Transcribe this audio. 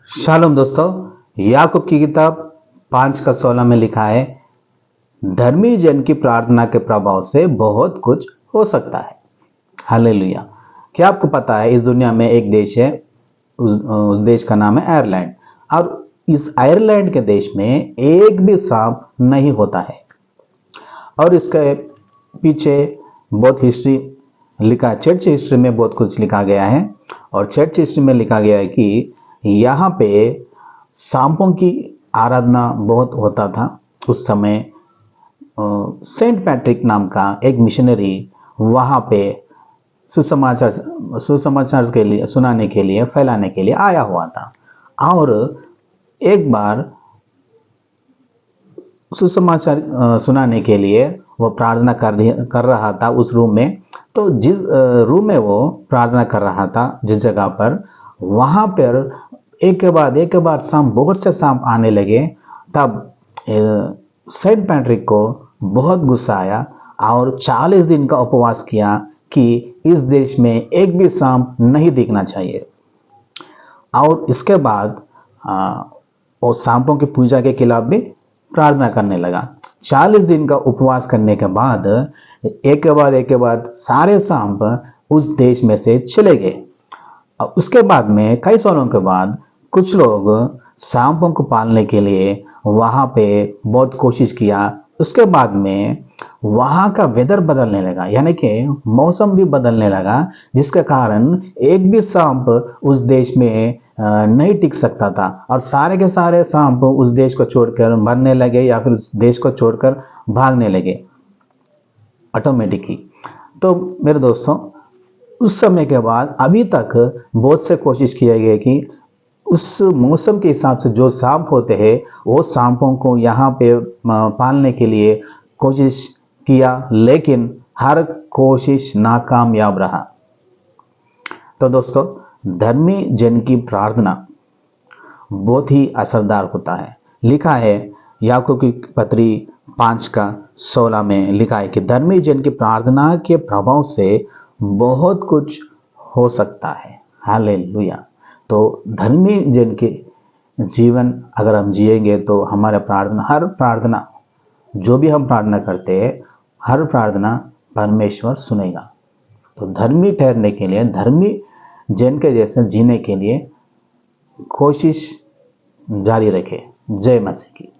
Shalom दोस्तों, याकूब की किताब 5:16 में लिखा है, धर्मी जन की प्रार्थना के प्रभाव से बहुत कुछ हो सकता है। हालेलुया। क्या आपको पता है इस दुनिया में एक देश है, उस देश का नाम है आयरलैंड। और इस आयरलैंड के देश में एक भी सांप नहीं होता है। और इसके पीछे बहुत हिस्ट्री लिखा, चर्च हिस्ट्री में बहुत कुछ लिखा गया है। और चर्च हिस्ट्री में लिखा गया है कि यहाँ पे सांपों की आराधना बहुत होता था। उस समय सेंट पैट्रिक नाम का एक मिशनरी वहाँ पे सुसमाचार के लिए, सुनाने के लिए, फैलाने के लिए आया हुआ था। और एक बार सुसमाचार सुनाने के लिए वो प्रार्थना कर रहा था उस रूम में। तो जिस रूम में वो प्रार्थना कर रहा था, जिस जगह पर, वहाँ पर एक के बाद सांप, बहुत से सांप आने लगे। तब सेंट पैट्रिक को बहुत गुस्सा आया और 40 दिन का उपवास किया कि इस देश में एक भी सांप नहीं दिखना चाहिए। और इसके बाद वो सांपों की पूजा के खिलाफ भी प्रार्थना करने लगा। 40 दिन का उपवास करने के बाद एक के बाद सारे सांप उस देश में से चले गए। और उसके बाद में कई सालों के बाद कुछ लोग सांपों को पालने के लिए वहाँ पे बहुत कोशिश किया। उसके बाद में वहाँ का वेदर बदलने लगा, यानी कि मौसम भी बदलने लगा, जिसके कारण एक भी सांप उस देश में नहीं टिक सकता था। और सारे के सारे सांप उस देश को छोड़कर मरने लगे या फिर उस देश को छोड़कर भागने लगे ऑटोमेटिकली। तो मेरे दोस्तों, उस समय के बाद अभी तक बहुत से कोशिश किए गए कि उस मौसम के हिसाब से जो सांप होते हैं वो सांपों को यहाँ पे पालने के लिए कोशिश किया, लेकिन हर कोशिश नाकामयाब रहा। तो दोस्तों, धर्मी जन की प्रार्थना बहुत ही असरदार होता है। लिखा है याकूब की पत्री 5:16 में लिखा है कि धर्मी जन की प्रार्थना के प्रभाव से बहुत कुछ हो सकता है। हालेलुया। तो धर्मी जन के जीवन अगर हम जिएंगे तो हमारे प्रार्थना, हर प्रार्थना, जो भी हम प्रार्थना करते हैं, हर प्रार्थना परमेश्वर सुनेगा। तो धर्मी ठहरने के लिए, धर्मी जन के जैसे जीने के लिए कोशिश जारी रखें। जय मसीह की।